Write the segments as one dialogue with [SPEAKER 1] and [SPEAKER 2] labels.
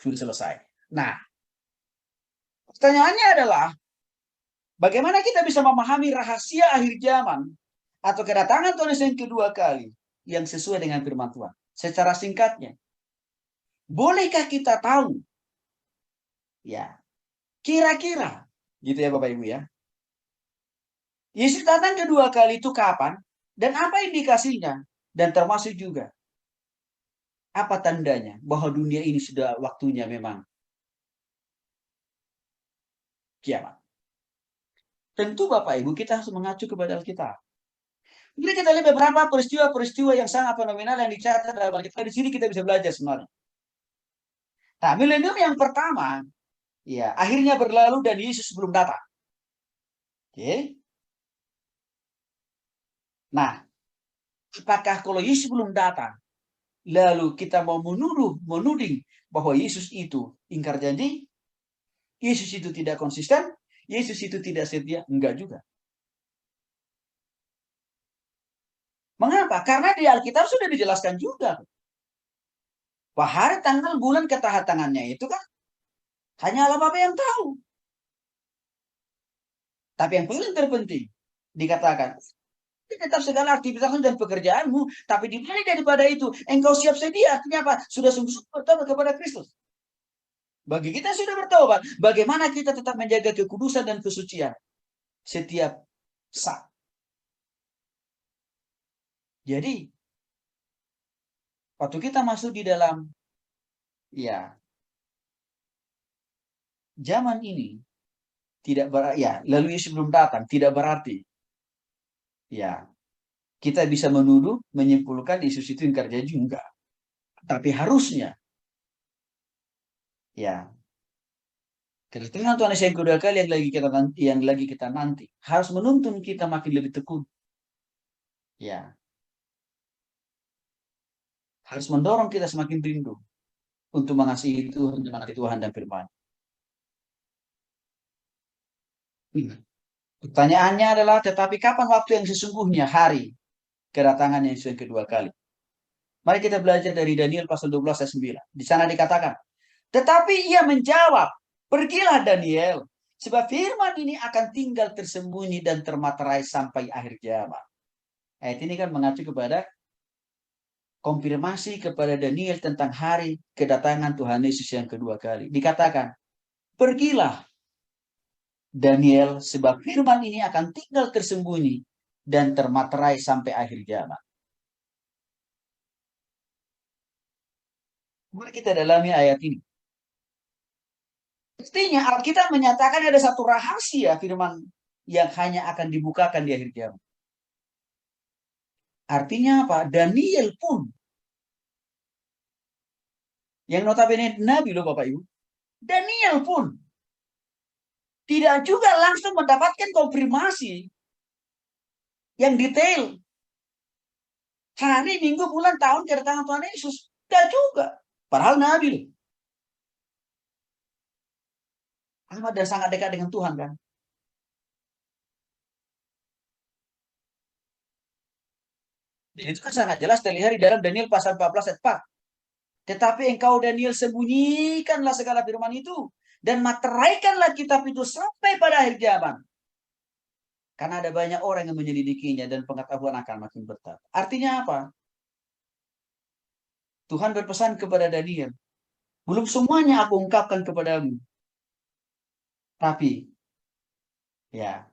[SPEAKER 1] Sudah selesai. Nah, pertanyaannya adalah, bagaimana kita bisa memahami rahasia akhir zaman atau kedatangan Tuhan Yesus yang kedua kali yang sesuai dengan firman Tuhan? Secara singkatnya, bolehkah kita tahu, ya, kira-kira, gitu ya Bapak Ibu ya, Yesus datang kedua kali itu kapan dan apa indikasinya, dan termasuk juga apa tandanya bahwa dunia ini sudah waktunya memang kiamat. Tentu Bapak Ibu kita harus mengacu kepada Alkitab. Jadi kita lihat beberapa peristiwa-peristiwa yang sangat fenomenal yang dicatat dalam Alkitab. Di sini kita bisa belajar sebenarnya. Nah, milenium yang pertama, ya, akhirnya berlalu dan Yesus belum datang. Oke. Nah, apakah kalau Yesus belum datang, lalu kita mau menuding bahwa Yesus itu ingkar janji, Yesus itu tidak konsisten, Yesus itu tidak setia? Enggak juga. Mengapa? Karena di Alkitab sudah dijelaskan juga. Bahwa hari, tanggal, bulan, ketahatangannya itu kan hanya Allah Bapa yang tahu. Tapi yang paling terpenting, dikatakan, tetap segala aktivitasmu dan pekerjaanmu, tapi dimulai daripada itu, engkau siap sedia, artinya apa? Sudah sungguh-sungguh bertobat kepada Kristus. Bagi kita yang sudah bertobat, bagaimana kita tetap menjaga kekudusan dan kesucian setiap saat. Jadi, waktu kita masuk di dalam, ya, zaman ini, tidak berarti, ya, lalu Yesus belum datang, tidak berarti, ya, kita bisa menuduh, menyimpulkan Yesus itu ingkar janji, enggak. Tapi harusnya, ya, kedatangan Tuhan Yesus yang kedua kali yang lagi kita nanti harus menuntun kita makin lebih tekun. Ya. Harus mendorong kita semakin rindu untuk mengasihi Tuhan, menaati Tuhan dan firman. Pertanyaannya adalah, tetapi kapan waktu yang sesungguhnya hari kedatangan Yesus yang kedua kali? Mari kita belajar dari Daniel pasal 12 ayat 9. Di sana dikatakan, tetapi ia menjawab, pergilah Daniel, sebab firman ini akan tinggal tersembunyi dan termaterai sampai akhir zaman. Ayat ini kan mengacu kepada konfirmasi kepada Daniel tentang hari kedatangan Tuhan Yesus yang kedua kali. Dikatakan, pergilah Daniel, sebab firman ini akan tinggal tersembunyi dan termaterai sampai akhir zaman. Mari kita dalami ayat ini. Pastinya Alkitab menyatakan ada satu rahasia firman yang hanya akan dibukakan di akhir zaman. Artinya apa? Daniel pun, yang notabene Nabi loh Bapak Ibu, Daniel pun tidak juga langsung mendapatkan konfirmasi yang detail. Hari, minggu, bulan, tahun kedatangan Tuhan Yesus. Tidak juga. Padahal Nabi loh. Amat dan sangat dekat dengan Tuhan kan. Dan itu kan sangat jelas terlihat di dalam Daniel pasal 14 ayat 4. Tetapi engkau Daniel sembunyikanlah segala firman itu dan materaikanlah kitab itu sampai pada akhir zaman. Karena ada banyak orang yang menyelidikinya dan pengetahuan akan makin bertambah. Artinya apa? Tuhan berpesan kepada Daniel, belum semuanya aku ungkapkan kepadamu. Tapi, ya,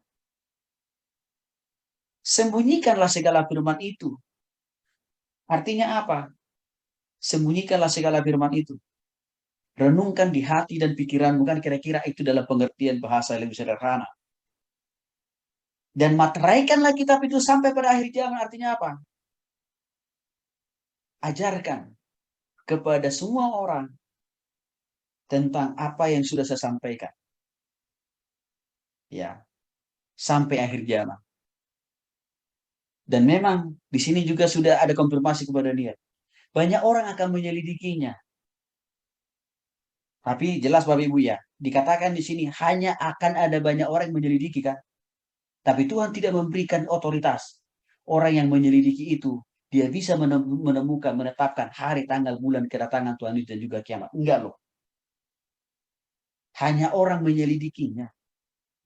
[SPEAKER 1] sembunyikanlah segala firman itu. Artinya apa? Sembunyikanlah segala firman itu. Renungkan di hati dan pikiranmu, kan kira-kira itu dalam pengertian bahasa yang lebih sederhana. Dan materaikanlah kitab itu sampai pada akhir zaman. Artinya apa? Ajarkan kepada semua orang tentang apa yang sudah saya sampaikan. Ya, sampai akhir zaman. Dan memang di sini juga sudah ada konfirmasi kepada dia. Banyak orang akan menyelidikinya. Tapi jelas Bapak Ibu ya, dikatakan di sini hanya akan ada banyak orang yang menyelidiki kan. Tapi Tuhan tidak memberikan otoritas. Orang yang menyelidiki itu, dia bisa menemukan, menetapkan hari, tanggal, bulan kedatangan Tuhan itu dan juga kiamat. Enggak loh. Hanya orang menyelidikinya.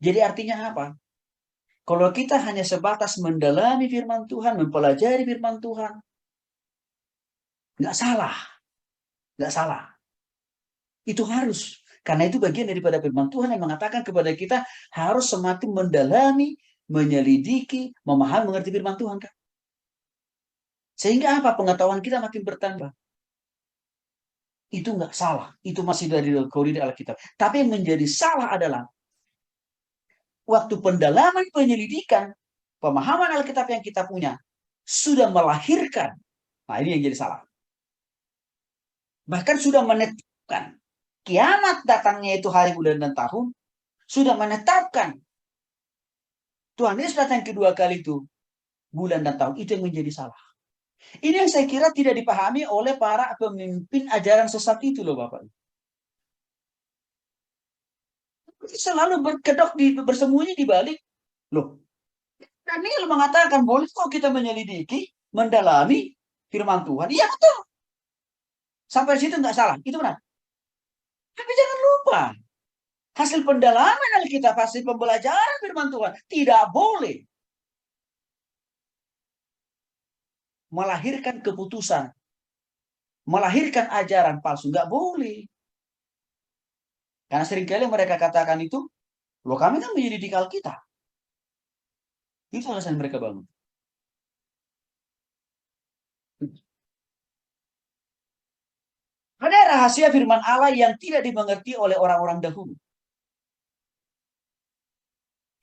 [SPEAKER 1] Jadi artinya apa? Kalau kita hanya sebatas mendalami firman Tuhan, mempelajari firman Tuhan, nggak salah. Nggak salah. Itu harus. Karena itu bagian daripada firman Tuhan yang mengatakan kepada kita harus semakin mendalami, menyelidiki, memahami, mengerti firman Tuhan. Kan? Sehingga apa? Pengetahuan kita makin bertambah. Itu nggak salah. Itu masih dari koridor Alkitab. Tapi yang menjadi salah adalah waktu pendalaman penyelidikan, pemahaman Alkitab yang kita punya sudah melahirkan. Nah ini yang jadi salah. Bahkan sudah menetapkan kiamat datangnya itu hari, bulan, dan tahun. Sudah menetapkan Tuhan Yesus datang kedua kali itu bulan dan tahun. Itu yang menjadi salah. Ini yang saya kira tidak dipahami oleh para pemimpin ajaran sesat itu loh Bapak. Selalu berkedok bersembunyi di balik. Loh, Daniel mengatakan boleh kok kita menyelidiki, mendalami firman Tuhan. Iya betul. Sampai situ nggak salah. Itu benar. Tapi jangan lupa. Hasil pendalaman Alkitab, hasil pembelajaran firman Tuhan. Tidak boleh melahirkan keputusan. Melahirkan ajaran palsu. Nggak boleh. Karena seringkali mereka katakan itu, loh kami kan menyelidik Alkitab. Itu alasan mereka bangun. Ada rahasia firman Allah yang tidak dimengerti oleh orang-orang dahulu.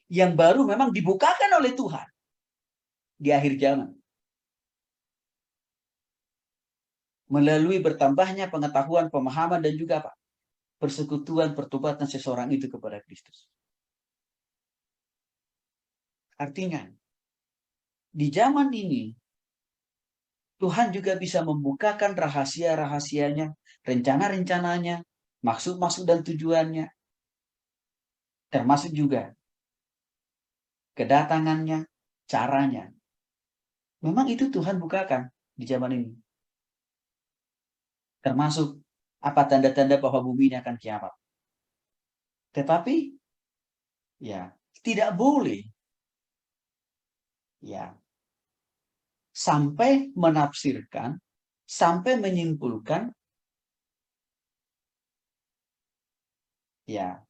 [SPEAKER 1] Yang baru memang dibukakan oleh Tuhan di akhir zaman. Melalui bertambahnya pengetahuan, pemahaman, dan juga apa? Persekutuan, pertobatan seseorang itu kepada Kristus. Artinya, di zaman ini, Tuhan juga bisa membukakan rahasia-rahasianya, rencana-rencananya, maksud-maksud dan tujuannya, termasuk juga kedatangannya, caranya. Memang itu Tuhan bukakan di zaman ini. Termasuk apa tanda-tanda bahwa bumi ini akan kiamat. Tetapi, ya, tidak boleh, ya, sampai menafsirkan, sampai menyimpulkan, ya,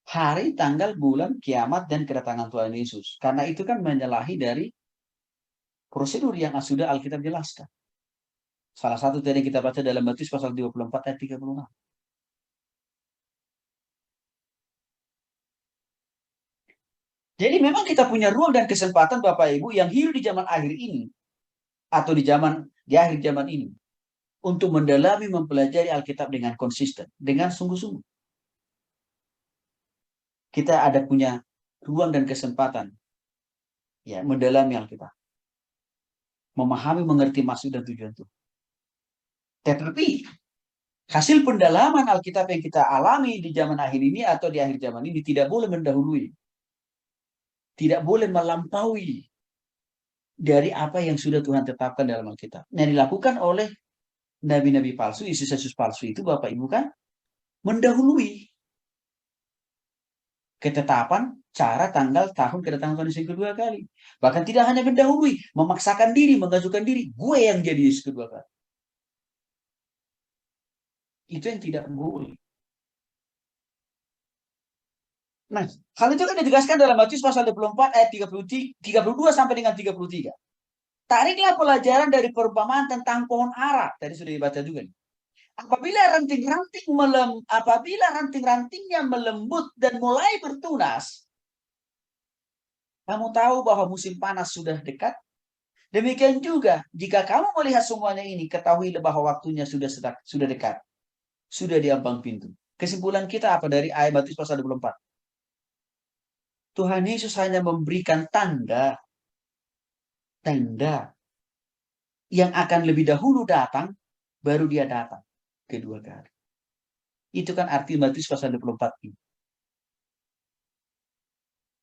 [SPEAKER 1] hari, tanggal, bulan, kiamat, dan kedatangan Tuhan Yesus. Karena itu kan menyalahi dari prosedur yang sudah Alkitab jelaskan. Salah satu tadi kita baca dalam Matius pasal 24 ayat 36. Jadi memang kita punya ruang dan kesempatan Bapak Ibu yang hidup di zaman akhir ini atau di akhir zaman ini untuk mendalami, mempelajari Alkitab dengan konsisten, dengan sungguh-sungguh. Kita ada punya ruang dan kesempatan ya mendalami Alkitab. Memahami, mengerti maksud dan tujuan Tuhan. Tetapi hasil pendalaman Alkitab yang kita alami di zaman akhir ini atau di akhir zaman ini tidak boleh mendahului. Tidak boleh melampaui dari apa yang sudah Tuhan tetapkan dalam Alkitab. Yang dilakukan oleh nabi-nabi palsu, Yesus palsu itu Bapak Ibu kan mendahului ketetapan cara, tanggal, tahun kedatangan Tuhan Yesus kedua kali. Bahkan tidak hanya mendahului, memaksakan diri, mengajukan diri, gue yang jadi Yesus kedua kali. Itu yang tidak boleh. Nah, hal itu kan dijelaskan dalam Matius pasal 24 ayat 32 sampai dengan 33. Tariklah pelajaran dari perumpamaan tentang pohon ara. Tadi sudah dibaca juga nih. Apabila ranting-rantingnya melembut dan mulai bertunas, kamu tahu bahwa musim panas sudah dekat. Demikian juga, jika kamu melihat semuanya ini, ketahuilah bahwa waktunya sudah dekat. Sudah di ambang pintu. Kesimpulan kita apa dari ayat Matius pasal 24? Tuhan Yesus hanya memberikan tanda yang akan lebih dahulu datang, baru dia datang kedua kali. Itu kan arti Matius pasal 24 ini.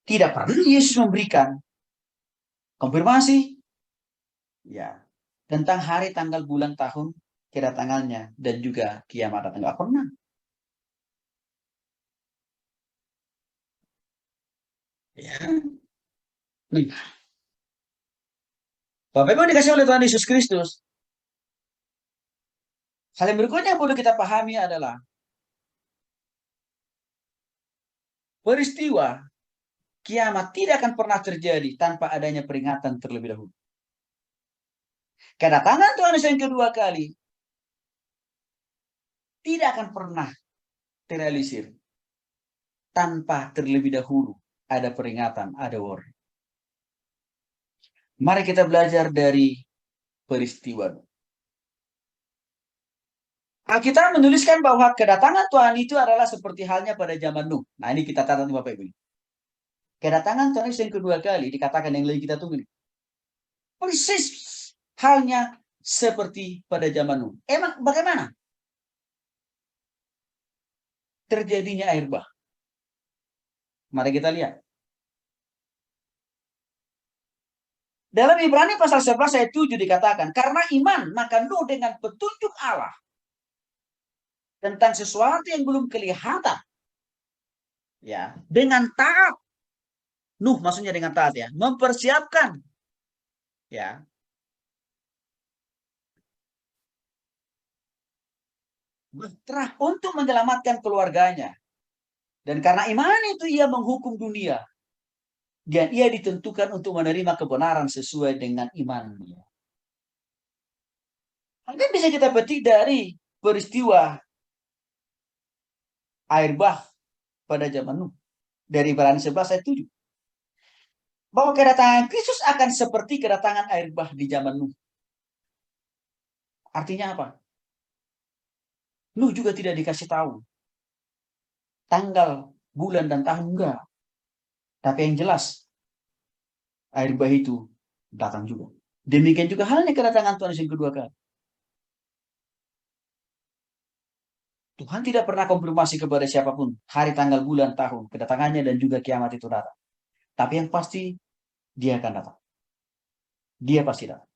[SPEAKER 1] Tidak pernah Yesus memberikan konfirmasi ya tentang hari, tanggal, bulan, tahun kedatangannya dan juga kiamat datang. Nggak pernah. Ya. Nih, Bapak Ibu dikasih oleh Tuhan Yesus Kristus. Hal yang berikutnya yang perlu kita pahami adalah peristiwa kiamat tidak akan pernah terjadi tanpa adanya peringatan terlebih dahulu. Kedatangan Tuhan Yesus yang kedua kali tidak akan pernah terrealisir tanpa terlebih dahulu ada peringatan, ada warning. Mari kita belajar dari peristiwa. Alkitab menuliskan bahwa kedatangan Tuhan itu adalah seperti halnya pada zaman Nuh. Nah, ini kita catat Bapak Ibu. Kedatangan Tuhan Yesus yang kedua kali dikatakan yang lagi kita tunggu ini. Persis halnya seperti pada zaman Nuh. Emang bagaimana terjadinya air bah? Mari kita lihat. Dalam Ibrani pasal 11 ayat 7 dikatakan, karena iman maka Nuh dengan petunjuk Allah tentang sesuatu yang belum kelihatan, ya, dengan taat. Nuh maksudnya dengan taat, ya, mempersiapkan, ya, berterah untuk menyelamatkan keluarganya. Dan karena iman itu ia menghukum dunia. Dan ia ditentukan untuk menerima kebenaran sesuai dengan imannya. Mungkin bisa kita petik dari peristiwa air bah pada zaman Nuh. Dari Ibrani 11 ayat 7. Bahwa kedatangan Kristus akan seperti kedatangan air bah di zaman Nuh. Artinya apa? Nuh juga tidak dikasih tahu tanggal, bulan, dan tahun, enggak. Tapi yang jelas, air bah itu datang juga. Demikian juga halnya kedatangan Tuhan yang kedua kali. Tuhan tidak pernah konfirmasi kepada siapapun hari, tanggal, bulan, tahun kedatangannya dan juga kiamat itu datang. Tapi yang pasti dia akan datang. Dia pasti datang.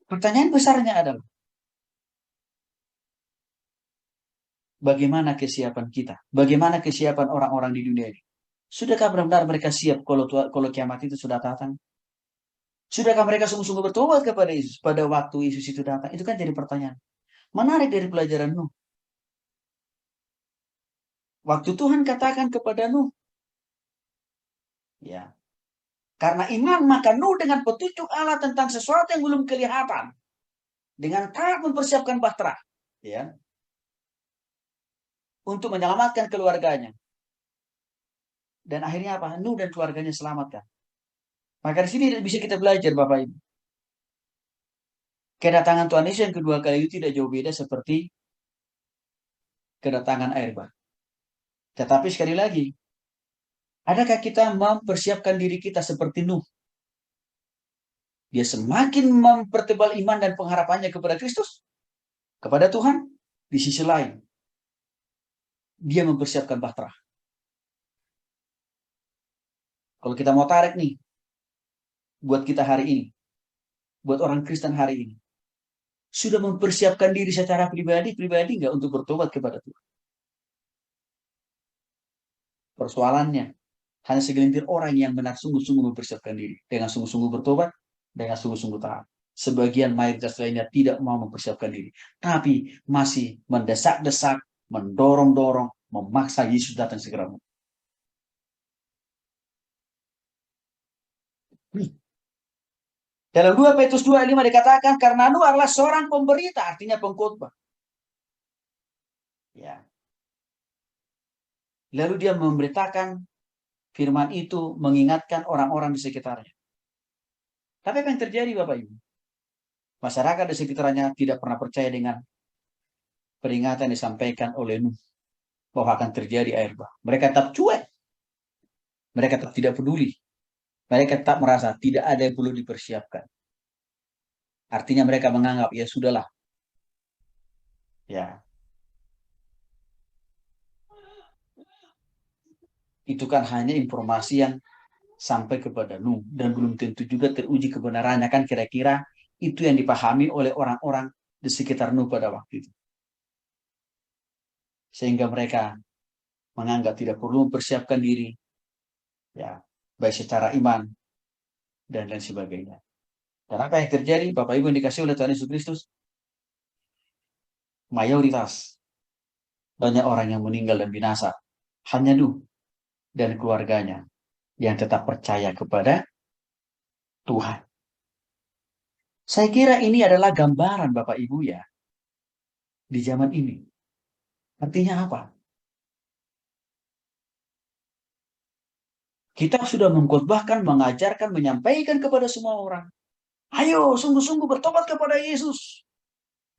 [SPEAKER 1] Pertanyaan besarnya adalah bagaimana kesiapan kita? Bagaimana kesiapan orang-orang di dunia ini? Sudahkah benar-benar mereka siap kalau kiamat itu sudah datang? Sudahkah mereka sungguh-sungguh bertobat kepada Yesus pada waktu Yesus itu datang? Itu kan jadi pertanyaan. Menarik dari pelajaran Nuh. Waktu Tuhan katakan kepada Nuh, ya, karena iman maka Nuh dengan petunjuk Allah tentang sesuatu yang belum kelihatan, dengan taat mempersiapkan bahtera, ya, untuk menyelamatkan keluarganya. Dan akhirnya apa? Nuh dan keluarganya selamatkan. Maka di sini bisa kita belajar, Bapak Ibu. Kedatangan Tuhan Yesus yang kedua kali itu tidak jauh beda seperti kedatangan air bah. Tetapi sekali lagi, adakah kita mempersiapkan diri kita seperti Nuh? Dia semakin mempertebal iman dan pengharapannya kepada Kristus, kepada Tuhan. Di sisi lain, dia mempersiapkan bahtera. Kalau kita mau tarik nih, buat kita hari ini, buat orang Kristen hari ini, sudah mempersiapkan diri secara pribadi nggak untuk bertobat kepada Tuhan? Persoalannya, hanya segelintir orang yang benar sungguh-sungguh mempersiapkan diri. Dengan sungguh-sungguh bertobat, dengan sungguh-sungguh taat. Sebagian mayoritas lainnya tidak mau mempersiapkan diri. Tapi masih mendesak-desak, mendorong-dorong, memaksa Yesus datang segera. Dalam 2 Petrus 2:5 dikatakan, karena Nuh adalah seorang pemberita, artinya pengkhotbah. Ya. Lalu dia memberitakan firman itu, mengingatkan orang-orang di sekitarnya. Tapi apa yang terjadi, Bapak Ibu? Masyarakat di sekitarnya tidak pernah percaya dengan peringatan yang disampaikan oleh Nuh bahwa akan terjadi air bah. Mereka tetap cuek. Mereka tetap tidak peduli. Mereka tetap merasa tidak ada yang perlu dipersiapkan. Artinya mereka menganggap, ya sudahlah. Ya. Itu kan hanya informasi yang sampai kepada Nuh. Dan belum tentu juga teruji kebenarannya. Kan kira-kira itu yang dipahami oleh orang-orang di sekitar Nuh pada waktu itu. Sehingga mereka menganggap tidak perlu mempersiapkan diri, ya, baik secara iman dan lain sebagainya. Dan apa yang terjadi, Bapak Ibu yang dikasih oleh Tuhan Yesus Kristus, mayoritas banyak orang yang meninggal dan binasa, hanya Nuh dan keluarganya yang tetap percaya kepada Tuhan. Saya kira ini adalah gambaran Bapak Ibu ya, di zaman ini. Artinya apa? Kita sudah mengkhotbahkan, mengajarkan, menyampaikan kepada semua orang. Ayo sungguh-sungguh bertobat kepada Yesus.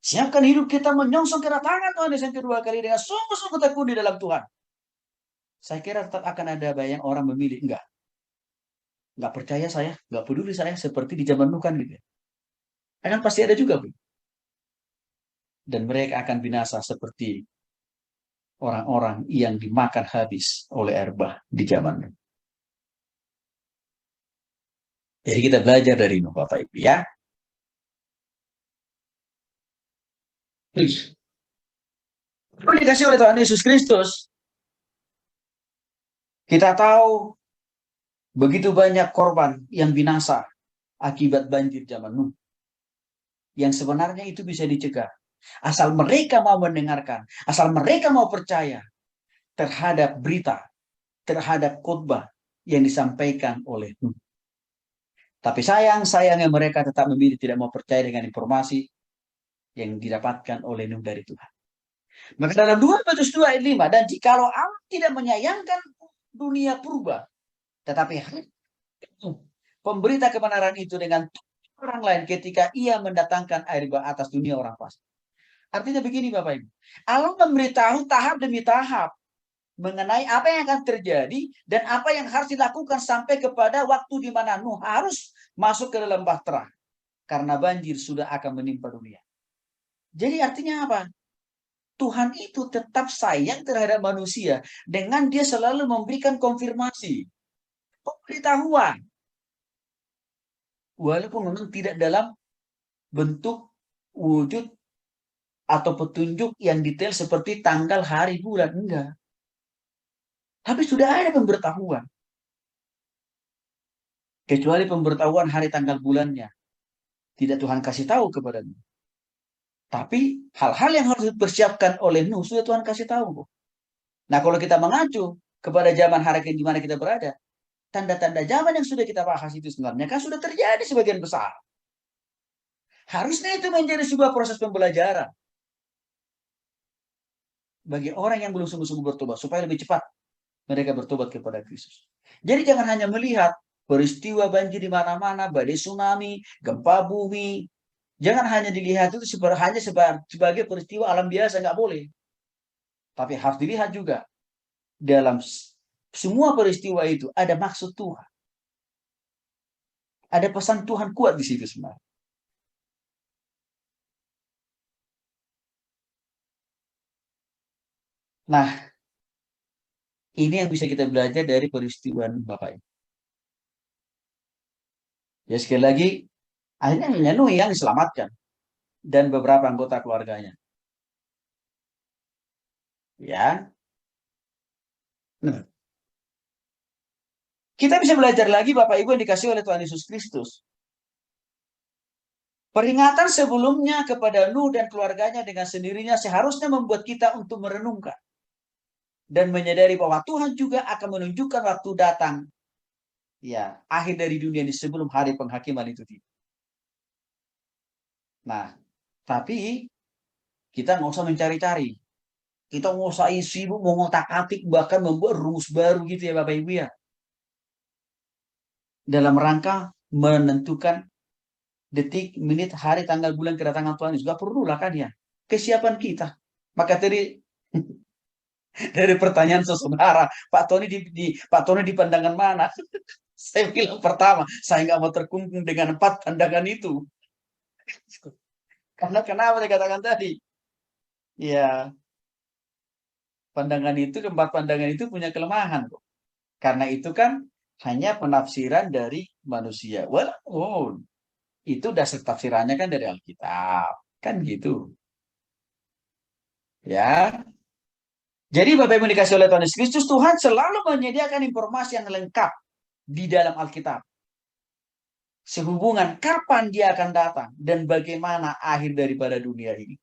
[SPEAKER 1] Siapkan hidup kita menyongsong kedatangan Tuhan Yesus yang kedua kali dengan sungguh-sungguh tekun di dalam Tuhan. Saya kira tetap akan ada banyak orang memilih enggak percaya saya, enggak peduli saya, seperti di zaman Nuh kan gitu. Akan pasti ada juga, Bu. Dan mereka akan binasa seperti orang-orang yang dimakan habis oleh air bah di zaman Nuh. Jadi kita belajar dari Nuh, Bapak Ibu ya. Dikasih oleh Tuhan Yesus Kristus, kita tahu begitu banyak korban yang binasa akibat banjir zaman Nuh. Yang sebenarnya itu bisa dicegah. Asal mereka mau mendengarkan, asal mereka mau percaya terhadap berita, terhadap khotbah yang disampaikan oleh Nuh. Tapi sayangnya mereka tetap memilih tidak mau percaya dengan informasi yang didapatkan oleh Nuh dari Tuhan. Maka dalam 2 Petrus 2 ayat 5, dan jikalau Allah tidak menyayangkan dunia purba, tetapi pemberita kebenaran itu dengan orang lain ketika ia mendatangkan air bah atas dunia orang fasik. Artinya begini Bapak Ibu, Allah memberitahu tahap demi tahap mengenai apa yang akan terjadi dan apa yang harus dilakukan sampai kepada waktu di mana Nuh harus masuk ke dalam bahtera karena banjir sudah akan menimpa dunia. Jadi artinya apa? Tuhan itu tetap sayang terhadap manusia dengan dia selalu memberikan konfirmasi, pemberitahuan. Walaupun memang tidak dalam bentuk wujud atau petunjuk yang detail seperti tanggal, hari, bulan, enggak. Tapi sudah ada pemberitahuan. Kecuali pemberitahuan hari, tanggal, bulannya. Tidak Tuhan kasih tahu kepadanya. Tapi hal-hal yang harus dipersiapkan oleh Nuh sudah Tuhan kasih tahu. Nah kalau kita mengacu kepada zaman hari di mana kita berada, tanda-tanda zaman yang sudah kita bahas itu sebenarnya kan sudah terjadi sebagian besar. Harusnya itu menjadi sebuah proses pembelajaran bagi orang yang belum sungguh-sungguh bertobat supaya lebih cepat mereka bertobat kepada Kristus. Jadi jangan hanya melihat peristiwa banjir di mana-mana, badai tsunami, gempa bumi. Jangan hanya dilihat itu hanya sebagai peristiwa alam biasa, nggak boleh. Tapi harus dilihat juga dalam semua peristiwa itu ada maksud Tuhan. Ada pesan Tuhan kuat di situ sebenarnya. Nah, ini yang bisa kita belajar dari peristiwa Bapak Ibu. Ya sekali lagi, akhirnya hanya Nuh yang diselamatkan dan beberapa anggota keluarganya. Ya. Nah, kita bisa belajar lagi Bapak Ibu yang dikasih oleh Tuhan Yesus Kristus. Peringatan sebelumnya kepada Nuh dan keluarganya dengan sendirinya seharusnya membuat kita untuk merenungkan dan menyadari bahwa Tuhan juga akan menunjukkan waktu datang, ya, akhir dari dunia ini sebelum hari penghakiman itu tiba. Nah, tapi kita nggak usah mencari-cari. Kita nggak usah sibuk mengotak-atik bahkan membuat rumus baru gitu ya Bapak Ibu ya. Dalam rangka menentukan detik, menit, hari, tanggal, bulan kedatangan Tuhan Yesus. Gak perlu lah kan ya. Kesiapan kita. Maka tadi dari pertanyaan saudara, Pak Tony di pandangan mana? Saya bilang pertama, saya nggak mau terkungkung dengan 4 pandangan itu. Karena kenapa saya katakan tadi? Ya, pandangan itu, 4 pandangan itu punya kelemahan kok. Karena itu kan hanya penafsiran dari manusia. Walaupun itu dasar tafsirannya kan dari Alkitab. Kan gitu. Ya. Jadi Bapak Ibu dikasih oleh Tuhan Yesus Kristus, Tuhan selalu menyediakan informasi yang lengkap di dalam Alkitab. Sehubungan kapan dia akan datang dan bagaimana akhir daripada dunia ini.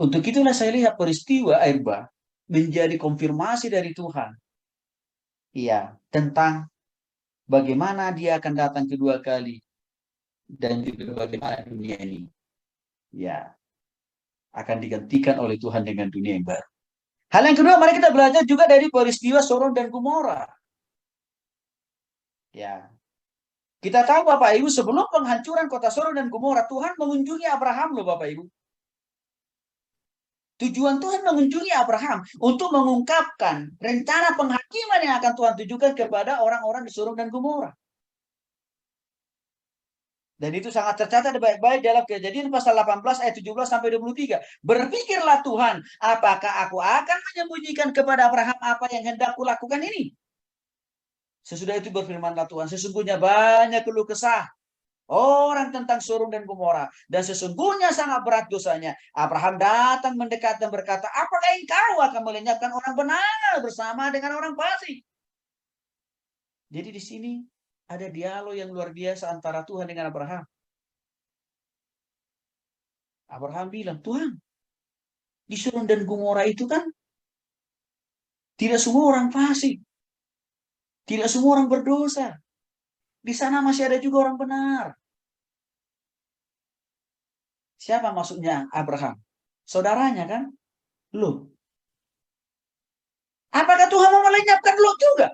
[SPEAKER 1] Untuk itulah saya lihat peristiwa air bah menjadi konfirmasi dari Tuhan. Iya, tentang bagaimana dia akan datang kedua kali dan juga bagaimana dunia ini ya akan digantikan oleh Tuhan dengan dunia yang baru. Hal yang kedua, mari kita belajar juga dari peristiwa Sodom dan Gomora. Ya, kita tahu Bapak Ibu, sebelum penghancuran kota Sodom dan Gomora, Tuhan mengunjungi Abraham loh Bapak Ibu. Tujuan Tuhan mengunjungi Abraham untuk mengungkapkan rencana penghakiman yang akan Tuhan tujukan kepada orang-orang di Sodom dan Gomora. Dan itu sangat tercatat baik-baik dalam Kejadian pasal 18 ayat 17 sampai 23. Berpikirlah Tuhan, apakah aku akan menyembunyikan kepada Abraham apa yang hendak kulakukan ini? Sesudah itu berfirmanlah Tuhan, sesungguhnya banyak keluh kesah orang tentang Sodom dan Gomora, dan sesungguhnya sangat berat dosanya. Abraham datang mendekat dan berkata, apakah engkau akan melenyapkan orang benar bersama dengan orang fasik? Jadi di sini ada dialog yang luar biasa antara Tuhan dengan Abraham. Abraham bilang, Tuhan, di Sodom dan Gomora itu kan tidak semua orang fasik, tidak semua orang berdosa. Di sana masih ada juga orang benar. Siapa maksudnya Abraham? Saudaranya kan? Lot. Apakah Tuhan mau melenyapkan Lot juga?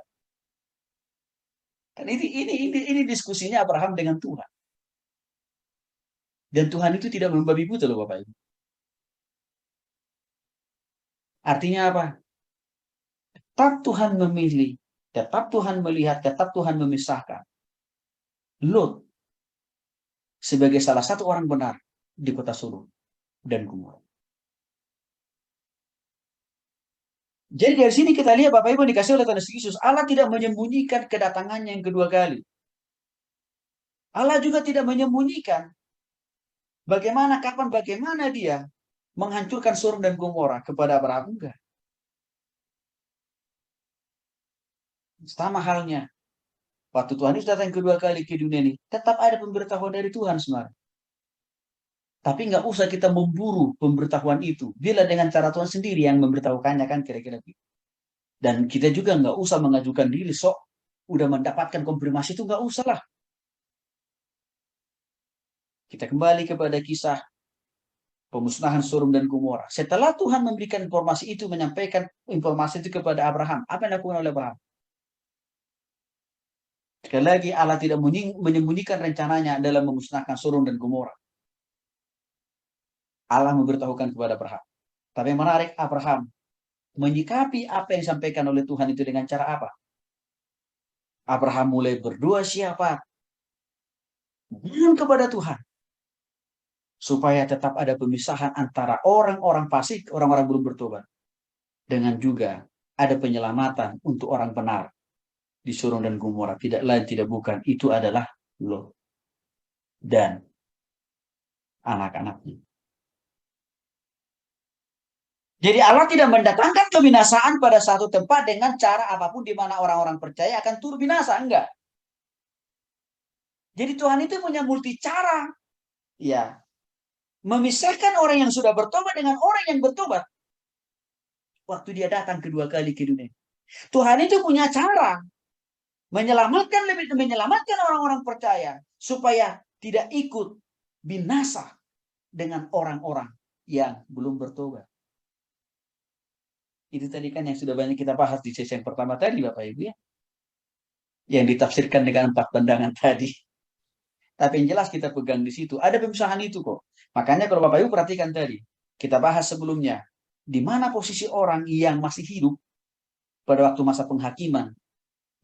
[SPEAKER 1] Kan ini diskusinya Abraham dengan Tuhan. Dan Tuhan itu tidak membabi buta loh Bapak Ibu. Artinya apa? Tetap Tuhan memilih, tetap Tuhan melihat, tetap Tuhan memisahkan Lot sebagai salah satu orang benar di kota Sodom dan Gomora. Jadi dari sini kita lihat Bapak Ibu dikasih oleh Tuhan Yesus, Allah tidak menyembunyikan kedatangannya yang kedua kali. Allah juga tidak menyembunyikan bagaimana dia menghancurkan Sodom dan Gomora kepada Abraham. Enggak. Sama halnya waktu Tuhan Yesus datang kedua kali ke dunia ini, tetap ada pemberitahuan dari Tuhan sebenarnya. Tapi nggak usah kita memburu pemberitahuan itu. Bila dengan cara Tuhan sendiri yang memberitahukannya kan kira-kira gitu. Dan kita juga nggak usah mengajukan diri sok udah mendapatkan konfirmasi itu nggak usah lah. Kita kembali kepada kisah pemusnahan Sodom dan Gomora. Setelah Tuhan memberikan informasi itu, menyampaikan informasi itu kepada Abraham, apa yang dilakukan oleh Abraham? Sekali lagi Allah tidak menyembunyikan rencananya dalam memusnahkan Sodom dan Gomora. Allah memberitahukan kepada Abraham. Tapi yang menarik, Abraham menyikapi apa yang disampaikan oleh Tuhan itu dengan cara apa? Abraham mulai berdoa siapa? Mohon kepada Tuhan. Supaya tetap ada pemisahan antara orang-orang fasik, orang-orang belum bertobat. Dengan juga ada penyelamatan untuk orang benar di Sodom dan Gomora. Tidak lain, tidak bukan. Itu adalah Lot dan anak-anaknya. Jadi Allah tidak mendatangkan kebinasaan pada satu tempat dengan cara apapun di mana orang-orang percaya akan turun binasa. Enggak. Jadi Tuhan itu punya multi cara. Ya. Memisahkan orang yang sudah bertobat dengan orang yang bertobat. Waktu dia datang kedua kali ke dunia. Tuhan itu punya cara. Menyelamatkan orang-orang percaya. Supaya tidak ikut binasa dengan orang-orang yang belum bertobat. Itu tadi kan yang sudah banyak kita bahas di sesi yang pertama tadi Bapak Ibu ya. Yang ditafsirkan dengan 4 pandangan tadi. Tapi yang jelas kita pegang di situ. Ada pemisahan itu kok. Makanya kalau Bapak Ibu perhatikan tadi. Kita bahas sebelumnya. Di mana posisi orang yang masih hidup pada waktu masa penghakiman.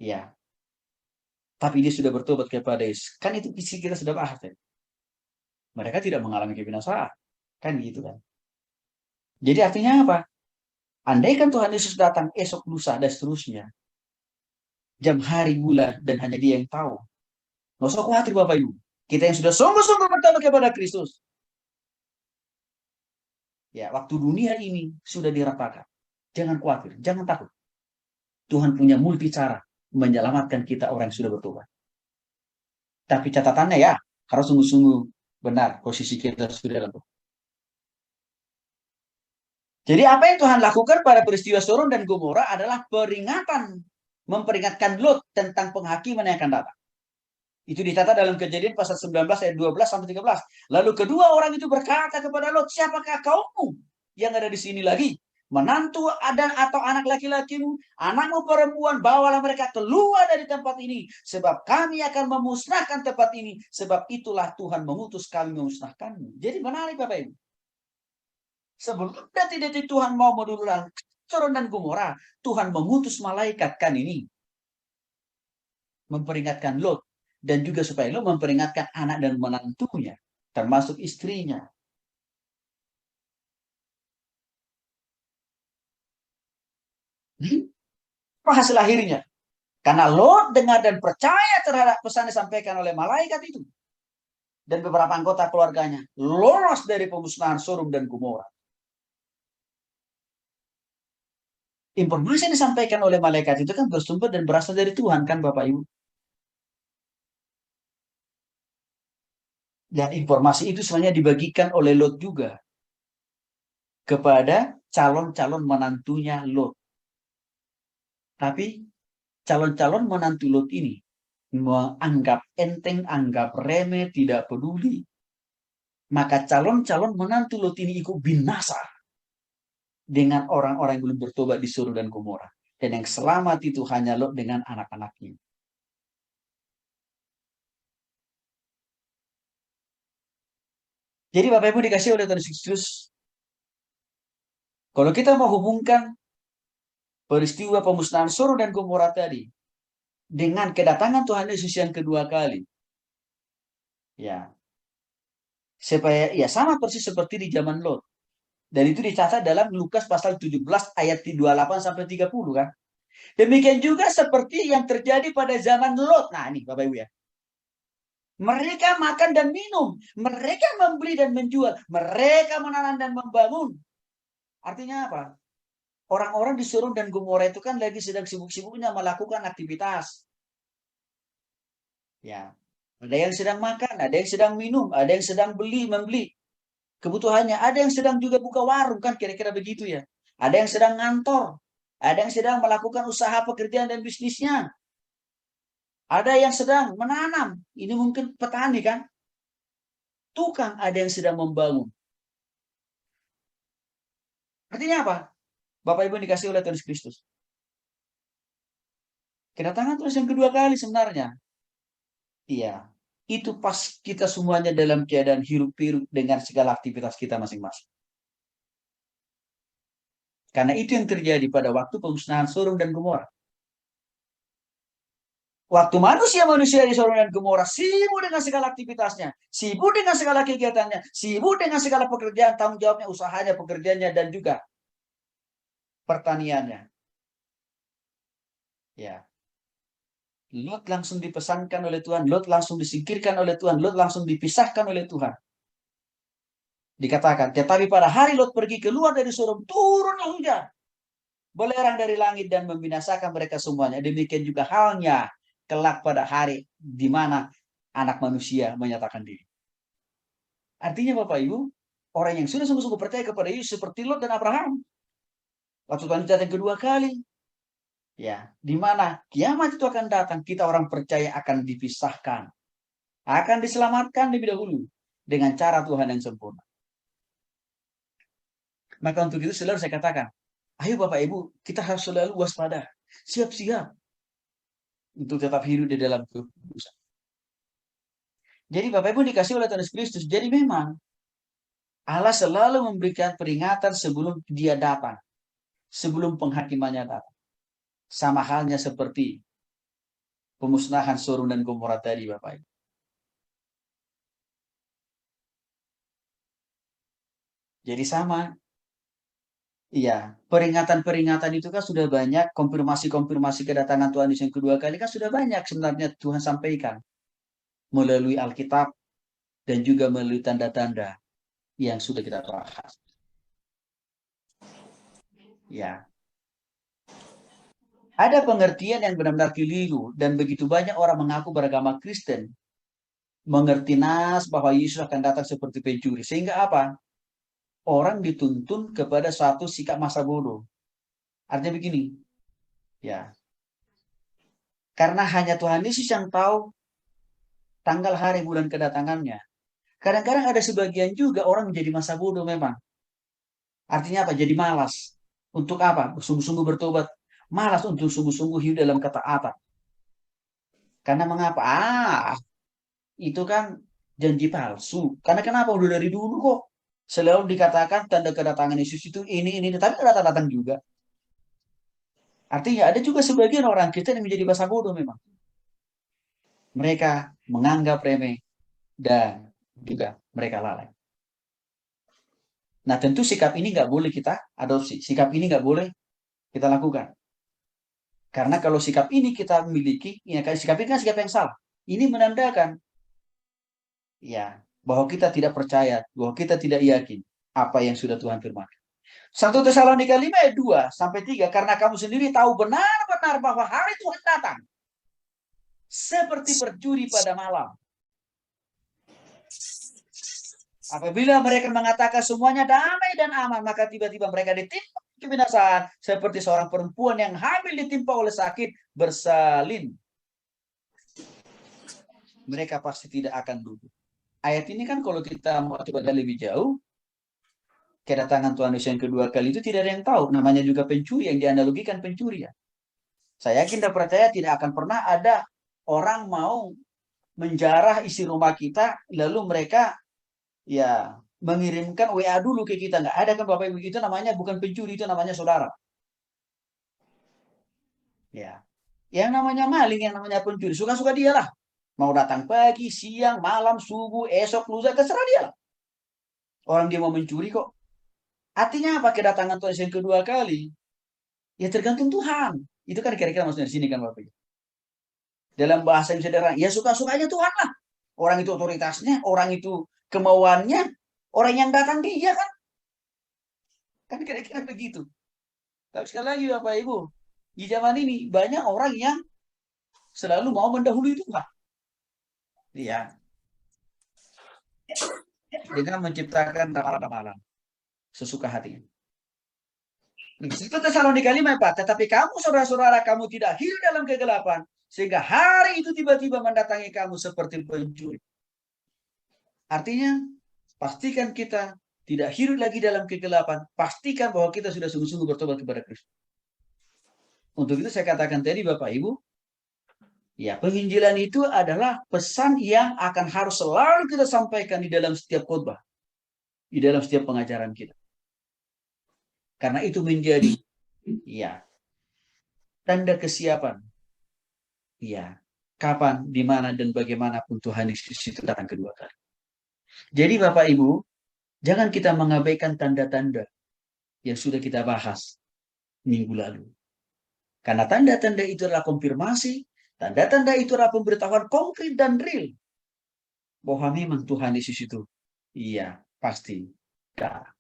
[SPEAKER 1] Ya. Tapi dia sudah bertobat kepada Yesus. Kan itu kita sudah bahas tadi. Mereka tidak mengalami kebinasaan. Kan gitu kan. Jadi artinya apa? Andaikan Tuhan Yesus datang esok, lusa, dan seterusnya. Jam, hari, bulan, dan hanya dia yang tahu. Nggak usah khawatir Bapak Ibu. Kita yang sudah sungguh-sungguh bertobat kepada Kristus. Ya, waktu dunia ini sudah diratakan. Jangan khawatir, jangan takut. Tuhan punya multi cara menyelamatkan kita orang yang sudah bertobat. Tapi catatannya ya, harus sungguh-sungguh benar posisi kita sudah dalam. Jadi apa yang Tuhan lakukan pada peristiwa Sodom dan Gomora adalah peringatan, memperingatkan Lot tentang penghakiman yang akan datang. Itu ditata dalam Kejadian pasal 19 ayat 12 sampai 13. Lalu kedua orang itu berkata kepada Lot, siapakah kaummu yang ada di sini lagi? Menantu ada atau anak laki-lakimu, anakmu perempuan, bawalah mereka keluar dari tempat ini. Sebab kami akan memusnahkan tempat ini. Sebab itulah Tuhan mengutus kami memusnahkanmu. Jadi menarik Bapak Ibu. Sebelum detik-detik Tuhan mau menurunkan Sodom dan Gomora, Tuhan mengutus malaikat kan ini. Memperingatkan Lot. Dan juga supaya Lot memperingatkan anak dan menantunya. Termasuk istrinya. Apa hasil akhirnya? Karena Lot dengar dan percaya terhadap pesan yang disampaikan oleh malaikat itu. Dan beberapa anggota keluarganya lolos dari pemusnahan Sodom dan Gomora. Informasi yang disampaikan oleh malaikat itu kan bersumber dan berasal dari Tuhan kan Bapak Ibu. Dan informasi itu sebenarnya dibagikan oleh Lot juga kepada calon-calon menantunya Lot. Tapi calon-calon menantu Lot ini menganggap enteng, anggap remeh, tidak peduli. Maka calon-calon menantu Lot ini ikut binasa dengan orang-orang yang belum bertobat di Sodom dan Gomora. Dan yang selamat itu hanya Lot dengan anak-anaknya. Jadi Bapak Ibu dikasih oleh Tuhan Yesus, kalau kita mau hubungkan peristiwa pemusnahan Sodom dan Gomora tadi dengan kedatangan Tuhan Yesus yang kedua kali, ya, supaya ya sama persis seperti di zaman Lot. Dan itu dicatat dalam Lukas pasal 17 ayat 28 sampai 30 kan. Demikian juga seperti yang terjadi pada zaman Lot. Nah, ini Bapak Ibu ya. Mereka makan dan minum, mereka membeli dan menjual, mereka menanam dan membangun. Artinya apa? Orang-orang di Sodom dan Gomora itu kan lagi sedang sibuk-sibuknya melakukan aktivitas. Ya, ada yang sedang makan, ada yang sedang minum, ada yang sedang membeli kebutuhannya, ada yang sedang juga buka warung kan kira-kira begitu ya. Ada yang sedang ngantor, ada yang sedang melakukan usaha pekerjaan dan bisnisnya. Ada yang sedang menanam, ini mungkin petani kan. Tukang ada yang sedang membangun. Artinya apa? Bapak Ibu dikasih oleh Tuhan Kristus. Kedatangan terus yang kedua kali sebenarnya. Iya, itu pas kita semuanya dalam keadaan hiruk-pikuk dengan segala aktivitas kita masing-masing. Karena itu yang terjadi pada waktu pemusnahan Sodom dan Gomora. Waktu manusia-manusia di Sodom dan Gomora sibuk dengan segala aktivitasnya, sibuk dengan segala kegiatannya, sibuk dengan segala pekerjaan, tanggung jawabnya, usahanya, pekerjaannya, dan juga pertaniannya. Ya, Lot langsung dipesankan oleh Tuhan, Lot langsung disingkirkan oleh Tuhan, Lot langsung dipisahkan oleh Tuhan. Dikatakan, tetapi pada hari Lot pergi keluar dari Sodom, turunlah hujan, belerang dari langit dan membinasakan mereka semuanya. Demikian juga halnya kelak pada hari di mana anak manusia menyatakan diri. Artinya Bapak Ibu, orang yang sudah sungguh-sungguh percaya kepada Yesus seperti Lot dan Abraham. Waktu Tuhan datang kedua kali, ya, di mana kiamat itu akan datang, kita orang percaya akan dipisahkan, akan diselamatkan lebih dahulu dengan cara Tuhan yang sempurna. Maka untuk itu selalu saya katakan, ayo Bapak Ibu, kita harus selalu waspada, siap-siap untuk tetap hidup di dalam kekudusan. Jadi Bapak Ibu dikasih oleh Tuhan Kristus, jadi memang Allah selalu memberikan peringatan sebelum dia datang, sebelum penghakimannya datang. Sama halnya seperti pemusnahan Sodom dan Gomora tadi Bapak Ibu. Jadi sama. Iya, peringatan-peringatan itu kan sudah banyak, konfirmasi-konfirmasi kedatangan Tuhan Yesus yang kedua kali kan sudah banyak sebenarnya Tuhan sampaikan melalui Alkitab dan juga melalui tanda-tanda yang sudah kita bahas. Ya, ada pengertian yang benar-benar keliru dan begitu banyak orang mengaku beragama Kristen mengerti nas bahwa Yesus akan datang seperti pencuri. Sehingga apa? Orang dituntun kepada suatu sikap masa bodoh. Artinya begini, ya, karena hanya Tuhan Yesus yang tahu tanggal, hari, bulan kedatangannya. Kadang-kadang ada sebagian juga orang menjadi masa bodoh memang. Artinya apa? Jadi malas. Untuk apa? Sungguh-sungguh bertobat. Malas untuk sungguh-sungguh hidup dalam ketaatan. Karena mengapa? Itu kan janji palsu. Karena kenapa? Udah dari dulu kok. Selalu dikatakan tanda kedatangan Yesus itu ini. Tapi datang-datang juga. Artinya ada juga sebagian orang Kristen yang menjadi masa bodoh memang. Mereka menganggap remeh dan juga mereka lalai. Nah, tentu sikap ini nggak boleh kita adopsi. Sikap ini nggak boleh kita lakukan. Karena kalau sikap ini kita miliki, ya sikap ini kan sikap yang salah. Ini menandakan ya bahwa kita tidak percaya, bahwa kita tidak yakin apa yang sudah Tuhan firmankan. 1 Tesalonika 5 ayat 2 sampai 3, karena kamu sendiri tahu benar-benar bahwa hari Tuhan datang seperti pencuri pada malam. Apabila mereka mengatakan semuanya damai dan aman, maka tiba-tiba mereka ditimpa kebinasaan seperti seorang perempuan yang hamil ditimpa oleh sakit bersalin. Mereka pasti tidak akan duduk. Ayat ini kan kalau kita mau coba lebih jauh, kedatangan Tuhan Yesus yang kedua kali itu tidak ada yang tahu. Namanya juga pencuri, yang dianalogikan pencuri ya. Saya yakin dan percaya tidak akan pernah ada orang mau menjarah isi rumah kita, lalu mereka ya mengirimkan WA dulu ke kita. Nggak ada kan Bapak Ibu, itu namanya bukan pencuri, itu namanya saudara. Ya, yang namanya maling, yang namanya pencuri, suka-suka dia lah. Mau datang pagi, siang, malam, subuh, esok, lusa, terserah dia lah. Orang dia mau mencuri kok. Artinya apa kedatangan Tuhan yang kedua kali? Ya tergantung Tuhan. Itu kan kira-kira maksudnya di sini kan Bapak Ibu. Dalam bahasa yang sederhana, ya suka-sukanya Tuhan lah. Orang itu otoritasnya, orang itu kemauannya, orang yang datang dia kan. Kan kira-kira begitu. Tapi sekali lagi Bapak Ibu, di zaman ini banyak orang yang selalu mau mendahului Tuhan. Iya. Dengan menciptakan ramalan-ramalan sesuka hatinya. Itu Tesalonika 5, Pak. Tetapi kamu, saudara-saudara, kamu tidak hidup dalam kegelapan, sehingga hari itu tiba-tiba mendatangi kamu seperti pencuri. Artinya, pastikan kita tidak hidup lagi dalam kegelapan. Pastikan bahwa kita sudah sungguh-sungguh bertobat kepada Kristus. Untuk itu saya katakan tadi, Bapak Ibu, ya, penginjilan itu adalah pesan yang akan harus selalu kita sampaikan di dalam setiap khotbah, di dalam setiap pengajaran kita. Karena itu menjadi ya tanda kesiapan. Ya, kapan, di mana, dan bagaimanapun Tuhan Yesus itu datang kedua kali. Jadi Bapak Ibu, jangan kita mengabaikan tanda-tanda yang sudah kita bahas minggu lalu. Karena tanda-tanda itu adalah konfirmasi, tanda-tanda itu adalah pemberitahuan konkret dan real bahwa memang Tuhan Yesus itu, iya, pasti datang.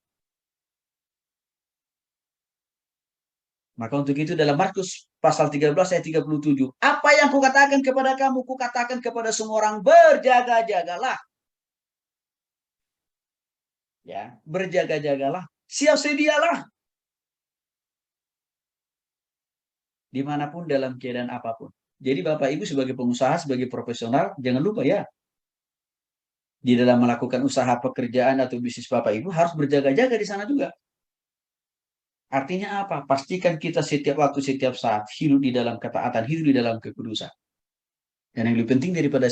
[SPEAKER 1] Maka untuk itu dalam Markus pasal 13 ayat 37, apa yang kukatakan kepada kamu, kukatakan kepada semua orang, berjaga-jagalah. Ya, berjaga-jagalah, siap sedialah. Dimanapun dalam keadaan apapun. Jadi Bapak Ibu sebagai pengusaha, sebagai profesional, jangan lupa ya, di dalam melakukan usaha pekerjaan atau bisnis Bapak Ibu harus berjaga-jaga di sana juga. Artinya apa? Pastikan kita setiap waktu, setiap saat hidup di dalam ketaatan, hidup di dalam kekudusan. Dan yang lebih penting daripada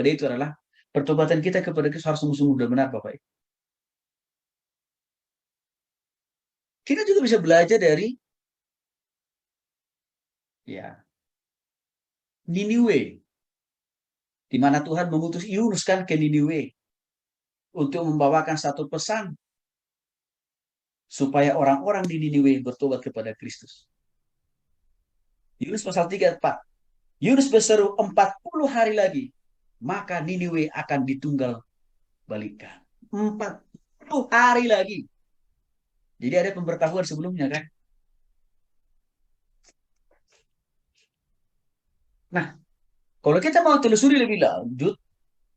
[SPEAKER 1] itu adalah pertobatan kita kepada Kristus harus sungguh-sungguh benar-benar, Bapak Ibu. Kita juga bisa belajar dari ya Niniwe, di mana Tuhan mengutus Yunus kan ke Niniwe untuk membawakan satu pesan supaya orang-orang di Niniwe bertobat kepada Kristus. Yunus pasal 3:4. Yunus berseru 40 hari lagi, maka Niniwe akan ditunggal balikan. 40 hari lagi. Jadi ada pemberitahuan sebelumnya kan. Nah, kalau kita mau telusuri lebih lanjut,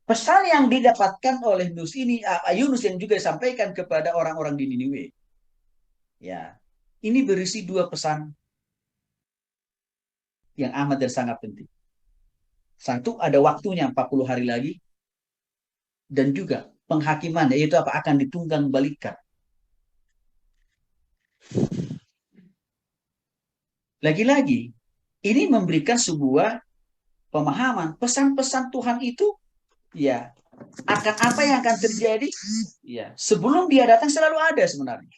[SPEAKER 1] pesan yang didapatkan oleh Yunus yang juga disampaikan kepada orang-orang di Niniwe, ya, ini berisi dua pesan yang amat dan sangat penting. Satu, ada waktunya 40 hari lagi, dan juga penghakiman, yaitu apa, akan ditunggang balikan. Lagi-lagi, ini memberikan sebuah pemahaman, pesan-pesan Tuhan itu, ya, akan apa yang akan terjadi, ya, sebelum dia datang selalu ada sebenarnya.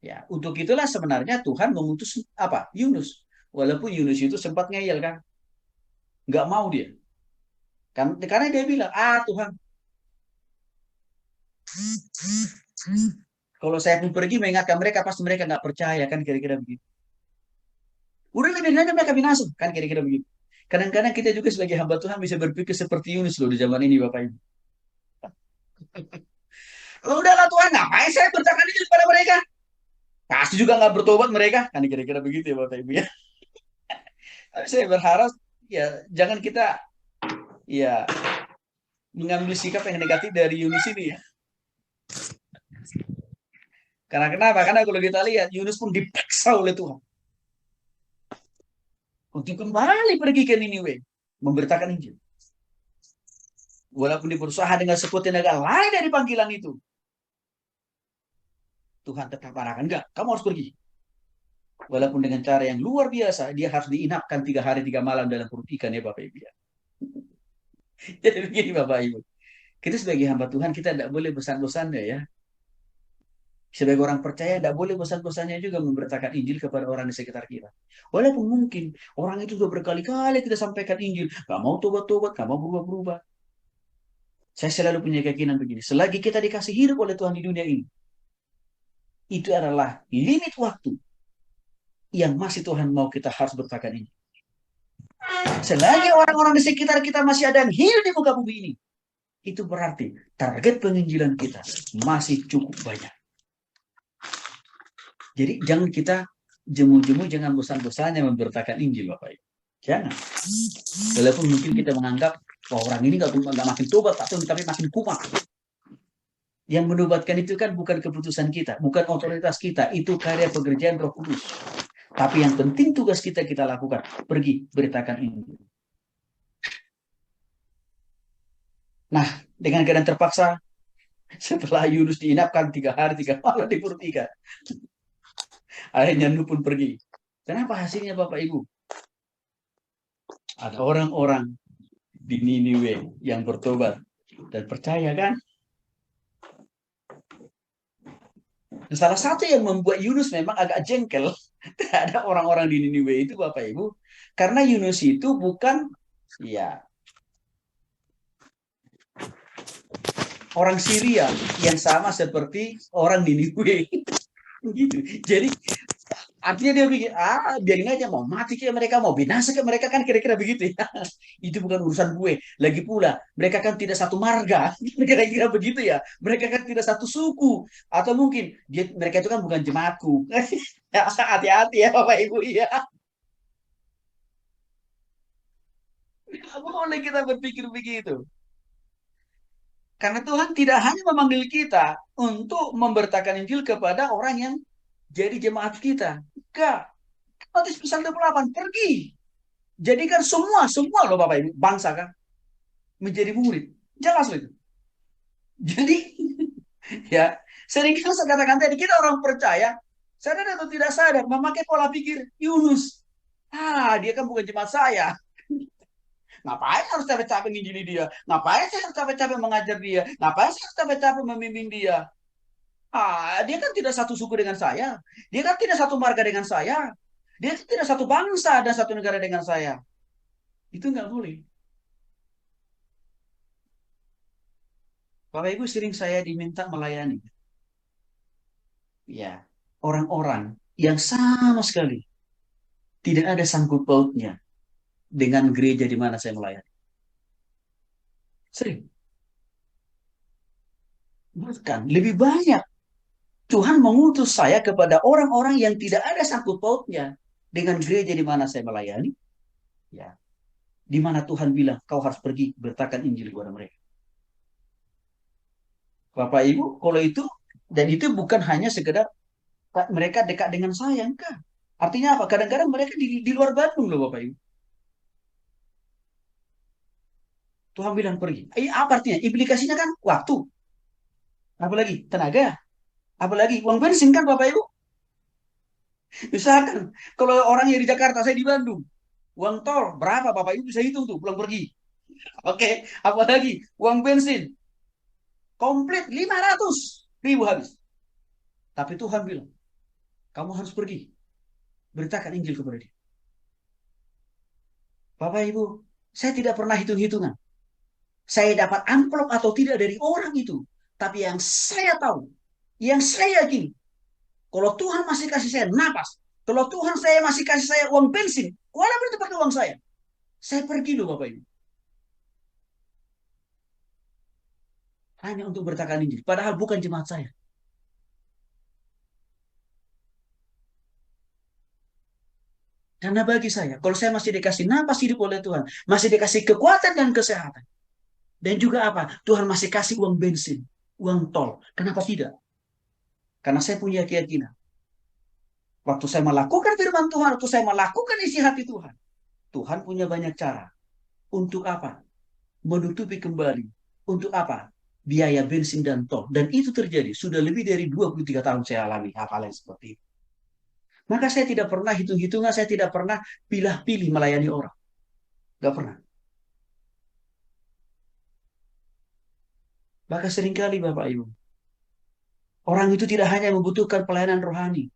[SPEAKER 1] Ya, untuk itulah sebenarnya Tuhan mengutus apa? Yunus. Walaupun Yunus itu sempat ngeyel kan, nggak mau dia. Kan, karena dia bilang, Tuhan, kalau saya pun pergi mengingatkan mereka, pasti mereka nggak percaya kan, kira-kira begitu. Udah lebih aja mereka binasa kan, kira-kira begitu. Kadang-kadang kita juga sebagai hamba Tuhan bisa berpikir seperti Yunus loh di zaman ini, Bapak Ibu. Udahlah Tuhan, ngapain saya bertahan ini kepada mereka? Pasti juga nggak bertobat mereka, kan kira-kira begitu ya Bapak Ibu ya. Tapi saya berharap ya jangan kita ya mengambil sikap yang negatif dari Yunus ini ya. Karena kenapa? Karena kalau kita lihat Yunus pun dipaksa oleh Tuhan untuk kembali pergi ke Niniwe memberitakan Injil. Walaupun berusaha dengan sekuat tenaga lain dari panggilan itu, Tuhan tetap arahkan, enggak, kamu harus pergi. Walaupun dengan cara yang luar biasa, dia harus diinapkan 3 hari 3 malam dalam perut ikan ya Bapak Ibu ya. Jadi begini Bapak Ibu, kita sebagai hamba Tuhan kita tidak boleh bosan-bosannya ya. Sebagai orang percaya tidak boleh bosan-bosannya juga memberitakan Injil kepada orang di sekitar kita. Walaupun mungkin orang itu sudah berkali-kali kita sampaikan Injil, gak mau tobat-tobat, gak mau berubah-berubah. Saya selalu punya keyakinan begini, selagi kita dikasih hidup oleh Tuhan di dunia ini, itu adalah limit waktu yang masih Tuhan mau kita harus bertakan ini. Selagi orang-orang di sekitar kita masih ada yang hidup di muka bumi ini, itu berarti target penginjilan kita masih cukup banyak. Jadi jangan kita jemu-jemu, jangan bosan-bosannya memberitakan Injil Bapak Ibu. Jangan. Walaupun mungkin kita menganggap orang ini nggak makin tobat, tapi makin kumat. Yang menobatkan itu kan bukan keputusan kita, bukan otoritas kita, itu karya pekerjaan Roh Kudus. Tapi yang penting tugas kita lakukan, pergi beritakan Injil. Nah, dengan keadaan terpaksa, setelah Yunus diinapkan 3 hari 3 malam di perut ikan, akhirnya Nuh pun pergi. Kenapa hasilnya Bapak Ibu? Ada orang-orang di Niniwe yang bertobat dan percaya kan? Dan salah satu yang membuat Yunus memang agak jengkel terhadap orang-orang di Niniwe itu Bapak Ibu, karena Yunus itu bukan ya orang Syria yang sama seperti orang Niniwe gitu. Jadi artinya dia bikin, biarin aja, mau mati kayak mereka, mau binasa kayak mereka, kan kira-kira begitu ya. Itu bukan urusan gue. Lagi pula, mereka kan tidak satu marga. Kira-kira begitu ya. Mereka kan tidak satu suku. Atau mungkin, mereka itu kan bukan jemaatku. Ya, hati-hati ya Bapak Ibu ya. Tidak boleh kita berpikir begitu. Karena Tuhan tidak hanya memanggil kita untuk memberitakan Injil kepada orang yang jadi jemaat kita. Enggak. Matius 28, pergi. Jadikan semua loh Bapak Ibu, bangsa kan, menjadi murid. Jelas loh itu. Jadi, ya, seringkali saya katakan tadi, kita orang percaya, sadar atau tidak sadar, memakai pola pikir Yunus. Dia kan bukan jemaat saya. Ngapain harus capek-capek ngijini dia? Ngapain saya harus capek-capek mengajar dia? Ngapain saya harus capek-capek membimbing dia? Dia kan tidak satu suku dengan saya. Dia kan tidak satu marga dengan saya. Dia kan tidak satu bangsa dan satu negara dengan saya. Itu nggak boleh. Bapak Ibu, sering saya diminta melayani. Ya, orang-orang yang sama sekali tidak ada sangkut pautnya dengan gereja di mana saya melayani. Sering. Bahkan lebih banyak Tuhan mengutus saya kepada orang-orang yang tidak ada sangkut pautnya dengan gereja di mana saya melayani, ya, di mana Tuhan bilang kau harus pergi beritakan Injil kepada mereka. Bapak Ibu, kalau itu, dan itu bukan hanya sekedar mereka dekat dengan saya, enggak. Artinya apa? Kadang-kadang mereka di luar Bandung loh Bapak Ibu. Tuhan bilang pergi. Apa artinya? Implikasinya kan waktu. Apalagi tenaga. Apalagi uang bensin kan Bapak Ibu. Misalkan kalau orang yang di Jakarta, saya di Bandung. Uang tol berapa Bapak Ibu bisa hitung tuh pulang pergi. Oke, apalagi uang bensin. Komplit 500.000 habis. Tapi Tuhan bilang, kamu harus pergi. Beritakan Injil kepada dia. Bapak Ibu, saya tidak pernah hitung-hitungan. Saya dapat amplop atau tidak dari orang itu. Tapi yang saya tahu, yang saya yakini, kalau Tuhan masih kasih saya napas, kalau Tuhan saya masih kasih saya uang bensin, walaupun itu pakai uang saya pergi loh Bapak Ibu. Hanya untuk beritakan Injil. Padahal bukan jemaat saya. Karena bagi saya, kalau saya masih dikasih napas hidup oleh Tuhan, masih dikasih kekuatan dan kesehatan, dan juga apa? Tuhan masih kasih uang bensin, uang tol. Kenapa tidak? Karena saya punya keyakinan. Waktu saya melakukan firman Tuhan, waktu saya melakukan isi hati Tuhan, Tuhan punya banyak cara. Untuk apa? Menutupi kembali. Untuk apa? Biaya bensin dan tol. Dan itu terjadi. Sudah lebih dari 23 tahun saya alami hal-hal yang seperti itu. Maka saya tidak pernah hitung-hitungan, saya tidak pernah pilih-pilih melayani orang. Gak pernah. Maka seringkali Bapak Ibu, orang itu tidak hanya membutuhkan pelayanan rohani,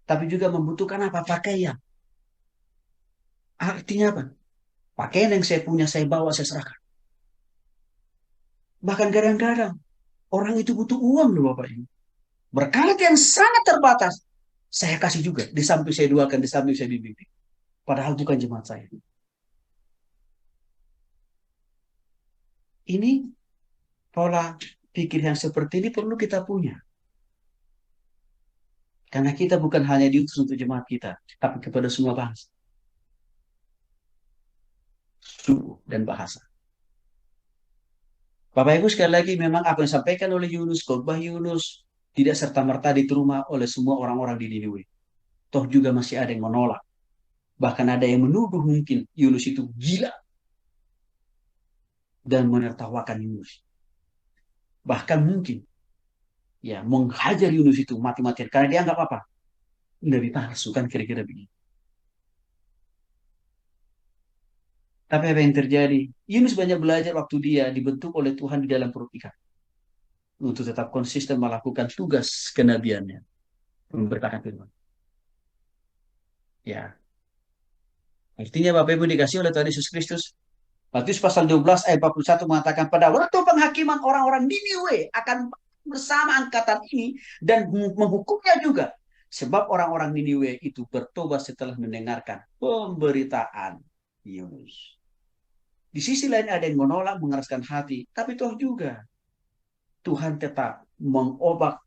[SPEAKER 1] tapi juga membutuhkan apa? Pakaian. Artinya apa? Pakaian yang saya punya, saya bawa, saya serahkan. Bahkan kadang-kadang, orang itu butuh uang loh Bapak Ibu. Berkat yang sangat terbatas, saya kasih juga. Di samping saya doakan, di samping saya bimbing. Padahal bukan jemaat saya. Ini pola pikir yang seperti ini perlu kita punya. Karena kita bukan hanya diutus untuk jemaat kita, tapi kepada semua bangsa, suku, dan bahasa. Bapak Ibu sekali lagi memang apa yang disampaikan oleh Yunus, khotbah Yunus, tidak serta-merta diterima oleh semua orang-orang di Niniwe. Toh juga masih ada yang menolak. Bahkan ada yang menuduh mungkin Yunus itu gila dan menertawakan Yunus. Bahkan mungkin ya menghajar Yunus itu mati-matian karena dia anggap apa? Nabi palsu kan kira-kira begitu. Tapi apa yang terjadi? Yunus banyak belajar waktu dia dibentuk oleh Tuhan di dalam perut ikan. Untuk tetap konsisten melakukan tugas kenabiannya. Memberitakan firman. Ya. Artinya Bapak Ibu dikasih oleh Tuhan Yesus Kristus. Matius pasal 12 ayat 41 mengatakan pada waktu penghakiman orang-orang Niniwe akan bersama angkatan ini dan menghukumnya juga. Sebab orang-orang Niniwe itu bertobat setelah mendengarkan pemberitaan Yunus. Di sisi lain ada yang menolak, mengeraskan hati. Tapi toh juga Tuhan tetap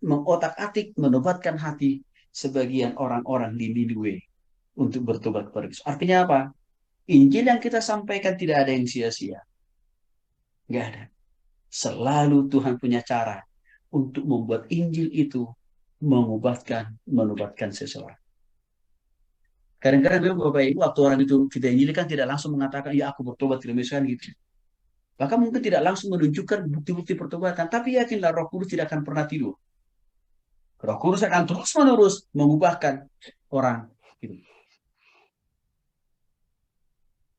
[SPEAKER 1] mengotak-atik, menobatkan hati sebagian orang-orang di Niniwe untuk bertobat kepada Kristus. Artinya apa? Injil yang kita sampaikan tidak ada yang sia-sia. Nggak ada. Selalu Tuhan punya cara untuk membuat Injil itu menobatkan seseorang. Kadang-kadang Bapak Ibu, waktu orang itu kita Injil kan tidak langsung mengatakan, ya aku bertobat, tidak misalkan gitu. Bahkan mungkin tidak langsung menunjukkan bukti-bukti pertobatan, tapi yakinlah Roh Kudus tidak akan pernah tidur. Roh Kudus akan terus-menerus mengubahkan orang itu.